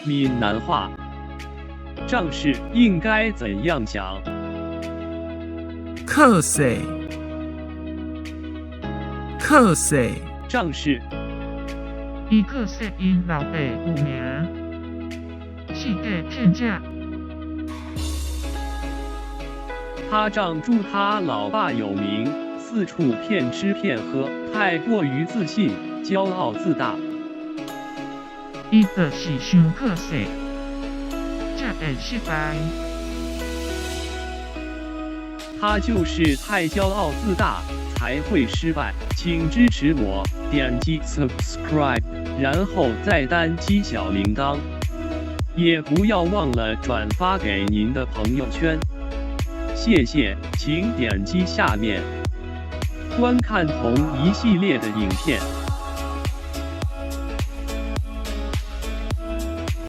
闽南话，仗势应该怎样讲？靠势，靠势，仗势，伊靠说因老爸有名，四界骗价。他仗助他老爸有名，四处骗吃骗喝，太过于自信，骄傲自大。伊就是伤靠说，才会失败。他就是太骄傲自大，才会失败。请支持我，点击 subscribe， 然后再单击小铃铛，也不要忘了转发给您的朋友圈。谢谢，请点击下面观看同一系列的影片。